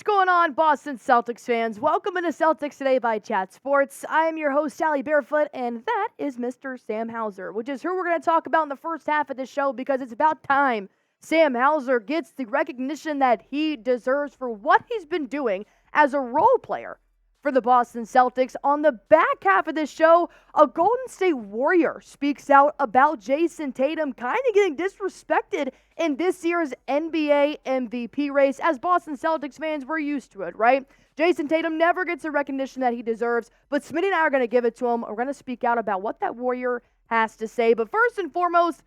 What's going on, Boston Celtics fans? Welcome into Celtics Today by Chat Sports. I am your host, Allie, Barefoot, and that is Mr. Sam Hauser, which is who we're going to talk about in the first half of this show because it's about time Sam Hauser gets the recognition that he deserves for what he's been doing as a role player for the Boston Celtics. On the back half of this show, a Golden State Warrior speaks out about Jayson Tatum kind of getting disrespected in this year's NBA MVP race. As Boston Celtics fans, we're used to it, right? Jayson Tatum never gets the recognition that he deserves, but Smitty and I are going to give it to him. We're going to speak out about what that Warrior has to say. But first and foremost,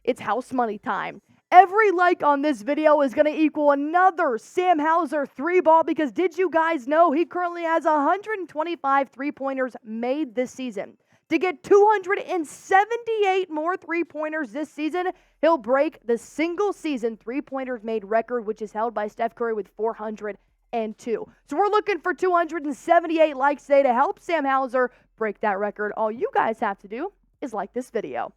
it's house money time. Every like on this video is going to equal another Sam Hauser 3-ball because did you guys know he currently has 125 three-pointers made this season? To get 278 more three-pointers this season, he'll break the single-season three-pointers made record, which is held by Steph Curry with 402. So we're looking for 278 likes today to help Sam Hauser break that record. All you guys have to do is like this video.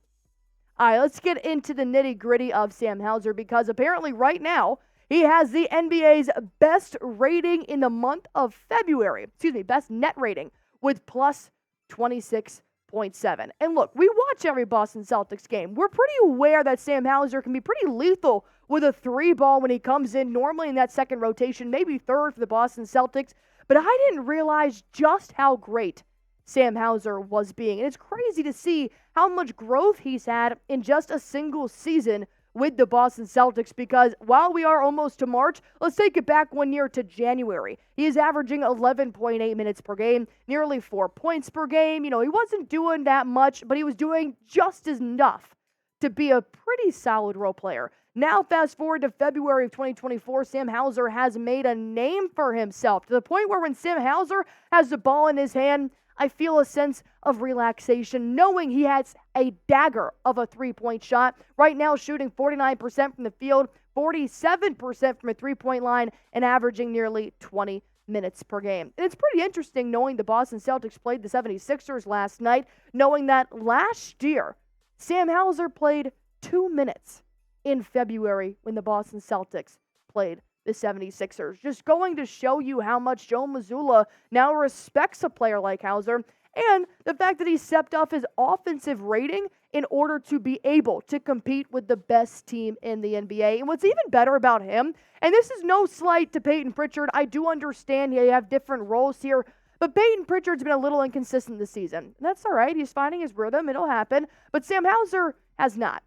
All right, let's get into the nitty-gritty of Sam Hauser because apparently right now he has the NBA's best rating in the month of February. Best net rating with plus 26.7. And look, we watch every Boston Celtics game. We're pretty aware that Sam Hauser can be pretty lethal with a 3-ball when he comes in, normally in that second rotation, maybe third for the Boston Celtics. But I didn't realize just how great Sam Hauser was being. And it's crazy to see how much growth he's had in just a single season with the Boston Celtics because while we are almost to March, let's take it back 1 year to January. He is averaging 11.8 minutes per game, nearly 4 points per game. You know, he wasn't doing that much, but he was doing just enough to be a pretty solid role player. Now, fast forward to February of 2024, Sam Hauser has made a name for himself to the point where when Sam Hauser has the ball in his hand, I feel a sense of relaxation knowing he has a dagger of a three-point shot. Right now shooting 49% from the field, 47% from a three-point line, and averaging nearly 20 minutes per game. And it's pretty interesting knowing the Boston Celtics played the 76ers last night, knowing that last year Sam Hauser played 2 minutes in February when the Boston Celtics played the 76ers. Just going to show you how much Joe Mazzulla now respects a player like Hauser and the fact that he stepped off his offensive rating in order to be able to compete with the best team in the NBA. And what's even better about him, and this is no slight to Peyton Pritchard, I do understand you have different roles here, but Peyton Pritchard's been a little inconsistent this season. That's all right. He's finding his rhythm. It'll happen. But Sam Hauser has not.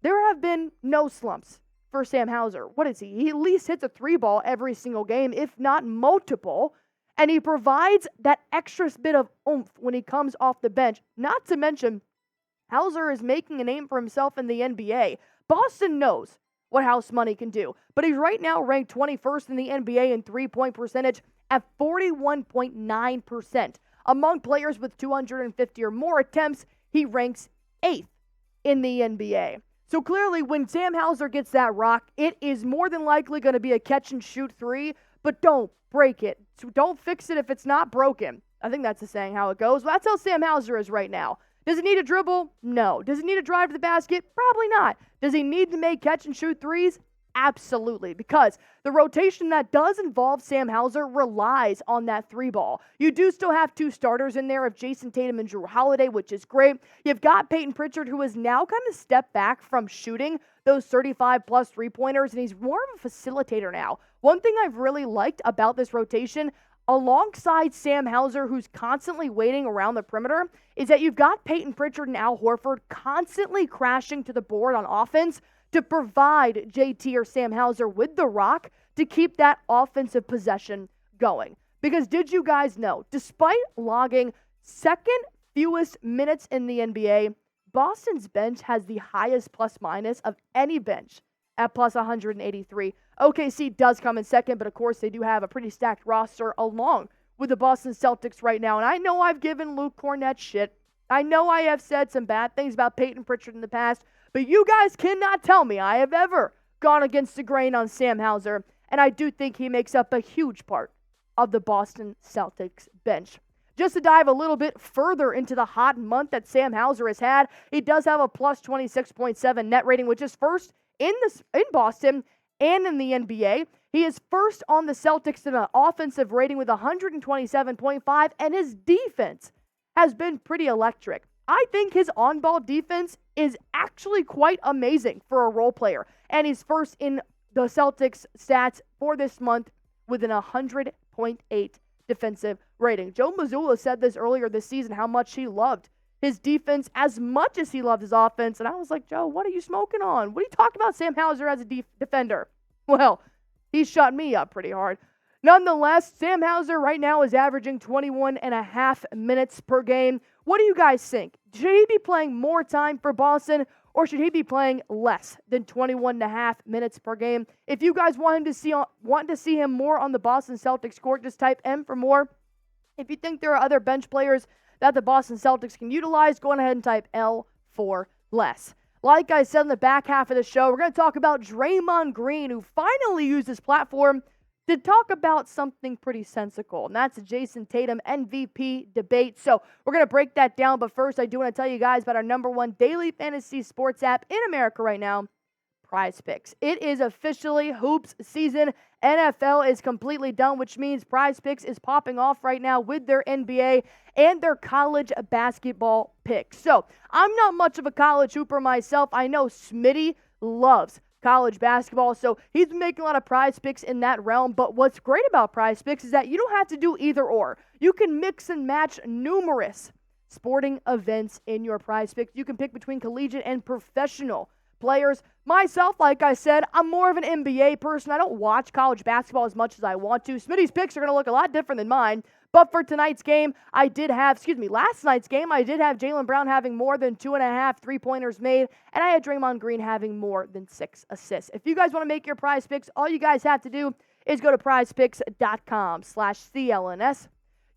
There have been no slumps for Sam Hauser. What is he? He at least hits a 3-ball every single game, if not multiple, and he provides that extra bit of oomph when he comes off the bench. Not to mention, Hauser is making a name for himself in the NBA. Boston knows what house money can do, but he's right now ranked 21st in the NBA in three-point percentage at 41.9%. Among players with 250 or more attempts, he ranks 8th in the NBA. So clearly, when Sam Hauser gets that rock, it is more than likely going to be a catch-and-shoot 3, but don't break it. So don't fix it if it's not broken. I think that's the saying how it goes. Well, that's how Sam Hauser is right now. Does he need a dribble? No. Does he need a drive to the basket? Probably not. Does he need to make catch-and-shoot 3s? Absolutely, because the rotation that does involve Sam Hauser relies on that 3-ball. You do still have 2 starters in there of Jayson Tatum and Jrue Holiday, which is great. You've got Peyton Pritchard, who has now kind of stepped back from shooting those 35-plus three-pointers, and he's more of a facilitator now. One thing I've really liked about this rotation, alongside Sam Hauser, who's constantly waiting around the perimeter, is that you've got Peyton Pritchard and Al Horford constantly crashing to the board on offense to provide JT or Sam Hauser with the rock to keep that offensive possession going. Because did you guys know, despite logging second fewest minutes in the NBA, Boston's bench has the highest plus-minus of any bench at plus 183. OKC does come in second, but of course they do have a pretty stacked roster along with the Boston Celtics right now. And I know I've given Luke Cornett shit. I know I have said some bad things about Peyton Pritchard in the past, but you guys cannot tell me I have ever gone against the grain on Sam Hauser, and I do think he makes up a huge part of the Boston Celtics bench. Just to dive a little bit further into the hot month that Sam Hauser has had, he does have a plus 26.7 net rating, which is first in Boston and in the NBA. He is first on the Celtics in an offensive rating with 127.5, and his defense has been pretty electric. I think his on-ball defense is actually quite amazing for a role player, and he's first in the Celtics stats for this month with an 100.8 defensive rating. Joe Mazzulla said this earlier this season, how much he loved his defense as much as he loved his offense, and I was like, Joe, what are you smoking on? What are you talking about Sam Hauser as a defender? Well, he shut me up pretty hard. Nonetheless, Sam Hauser right now is averaging 21.5 minutes per game. What do you guys think? Should he be playing more time for Boston, or should he be playing less than 21.5 minutes per game? If you guys want to see him more on the Boston Celtics court, just type M for more. If you think there are other bench players that the Boston Celtics can utilize, go ahead and type L for less. Like I said in the back half of the show, we're going to talk about Draymond Green, who finally used his platform to talk about something pretty sensical, and that's the Jayson Tatum MVP debate. So we're going to break that down, but first I do want to tell you guys about our number one daily fantasy sports app in America right now, Prize Picks. It is officially hoops season. NFL is completely done, which means Prize Picks is popping off right now with their NBA and their college basketball picks. So I'm not much of a college hooper myself. I know Smitty loves college basketball, so he's been making a lot of Prize Picks in that realm. But what's great about Prize Picks is that you don't have to do either or. You can mix and match numerous sporting events in your Prize Picks. You can pick between collegiate and professional players. Myself, like I said, I'm more of an NBA person. I don't watch college basketball as much as I want to. Smitty's picks are going to look a lot different than mine. But for last night's game, I did have Jaylen Brown having more than 2.5 3-pointers made, and I had Draymond Green having more than 6 assists. If you guys want to make your Prize Picks, all you guys have to do is go to prizepicks.com/CLNS.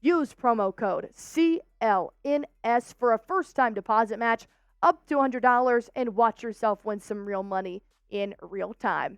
Use promo code CLNS for a first-time deposit match up to $100 and watch yourself win some real money in real time.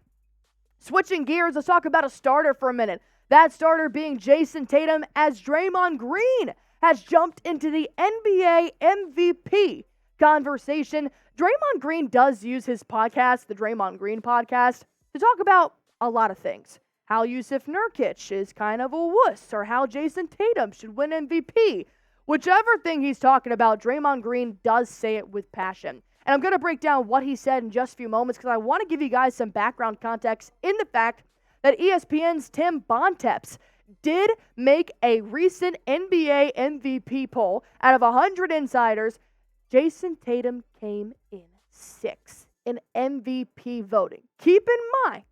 Switching gears, let's talk about a starter for a minute. That starter being Jayson Tatum, as Draymond Green has jumped into the NBA MVP conversation. Draymond Green does use his podcast, the Draymond Green Podcast, to talk about a lot of things. How Yusuf Nurkic is kind of a wuss, or how Jayson Tatum should win MVP. Whichever thing he's talking about, Draymond Green does say it with passion. And I'm going to break down what he said in just a few moments because I want to give you guys some background context in the fact that ESPN's Tim Bontemps did make a recent NBA MVP poll. Out of 100 insiders, Jayson Tatum came in 6th in MVP voting. Keep in mind,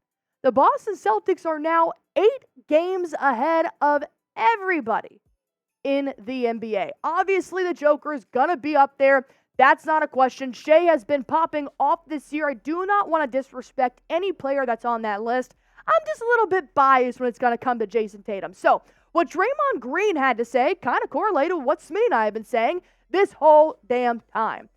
the Boston Celtics are now 8 games ahead of everybody in the NBA. Obviously, the Joker is going to be up there. That's not a question. Shea has been popping off this year. I do not want to disrespect any player that's on that list. I'm just a little bit biased when it's going to come to Jayson Tatum. So, what Draymond Green had to say kind of correlated with what Smitty and I have been saying this whole damn time.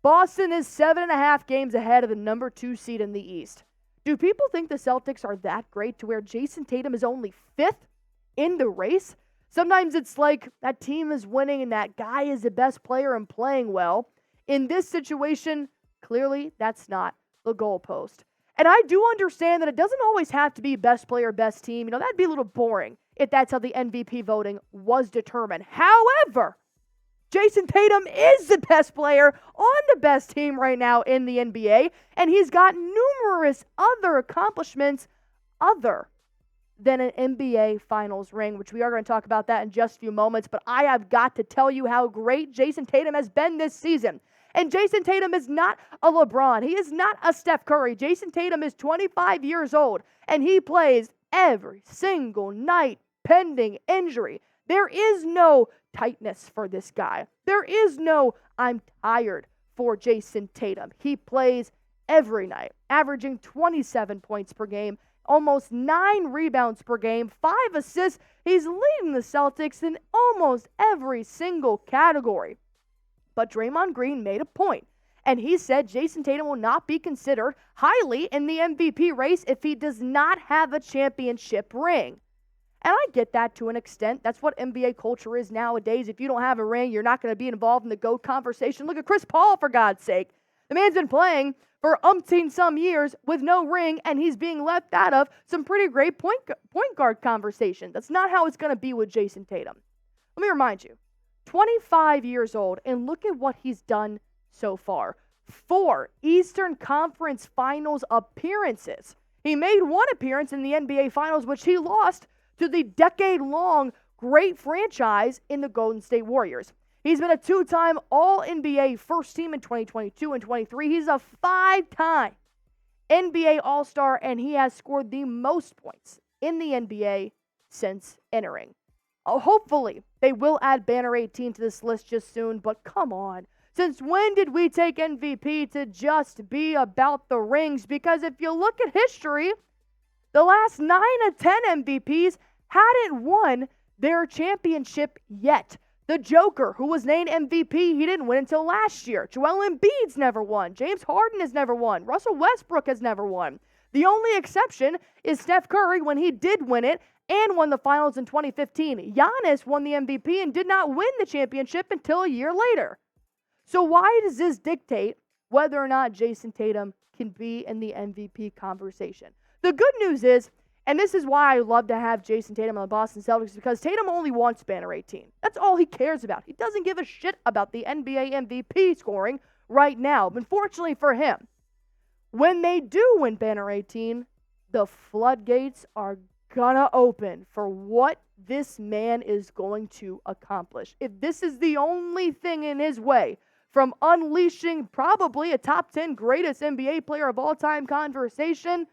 Boston is 7.5 games ahead of the number 2 seed in the East. Do people think the Celtics are that great to where Jayson Tatum is only 5th in the race? Sometimes it's like that team is winning and that guy is the best player and playing well. In this situation, clearly that's not the goalpost. And I do understand that it doesn't always have to be best player, best team. That'd be a little boring if that's how the MVP voting was determined. However, Jayson Tatum is the best player on the best team right now in the NBA, and he's got numerous other accomplishments other than an NBA Finals ring, which we are going to talk about that in just a few moments. But I have got to tell you how great Jayson Tatum has been this season. And Jayson Tatum is not a LeBron. He is not a Steph Curry. Jayson Tatum is 25 years old, and he plays every single night pending injury. There is no tightness for this guy. There is no I'm tired for Jayson Tatum. He plays every night, averaging 27 points per game, almost 9 rebounds per game, 5 assists. He's leading the Celtics in almost every single category. But Draymond Green made a point, and he said Jayson Tatum will not be considered highly in the MVP race if he does not have a championship ring. And I get that to an extent. That's what NBA culture is nowadays. If you don't have a ring, you're not going to be involved in the GOAT conversation. Look at Chris Paul, for God's sake. The man's been playing for umpteen some years with no ring, and he's being left out of some pretty great point guard conversation. That's not how it's going to be with Jayson Tatum. Let me remind you, 25 years old, and look at what he's done so far. 4 Eastern Conference Finals appearances. He made one appearance in the NBA Finals, which he lost to the decade-long great franchise in the Golden State Warriors. He's been a 2-time All-NBA First Team in 2022 and 23. He's a 5-time NBA All-Star, and he has scored the most points in the NBA since entering. Hopefully, they will add Banner 18 to this list just soon, but come on. Since when did we take MVP to just be about the rings? Because if you look at history, the last 9 of 10 MVPs hadn't won their championship yet. The Joker, who was named MVP, he didn't win until last year. Joel Embiid's never won. James Harden has never won. Russell Westbrook has never won. The only exception is Steph Curry when he did win it and won the finals in 2015. Giannis won the MVP and did not win the championship until a year later. So why does this dictate whether or not Jayson Tatum can be in the MVP conversation? The good news is, and this is why I love to have Jayson Tatum on the Boston Celtics, because Tatum only wants Banner 18. That's all he cares about. He doesn't give a shit about the NBA MVP scoring right now. But unfortunately for him, when they do win Banner 18, the floodgates are gonna open for what this man is going to accomplish. If this is the only thing in his way from unleashing probably a top 10 greatest NBA player of all time conversation,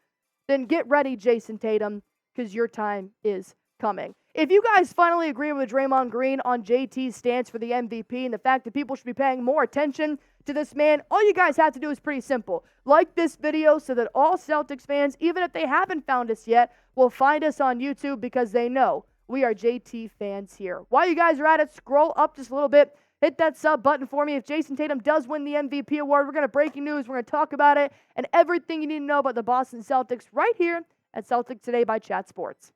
then get ready, Jayson Tatum, because your time is coming. If you guys finally agree with Draymond Green on JT's stance for the MVP and the fact that people should be paying more attention to this man, all you guys have to do is pretty simple. Like this video so that all Celtics fans, even if they haven't found us yet, will find us on YouTube because they know we are JT fans here. While you guys are at it, scroll up just a little bit. Hit that sub button for me. If Jayson Tatum does win the MVP award, we're going to breaking news. We're going to talk about it and everything you need to know about the Boston Celtics right here at Celtics Today by Chat Sports.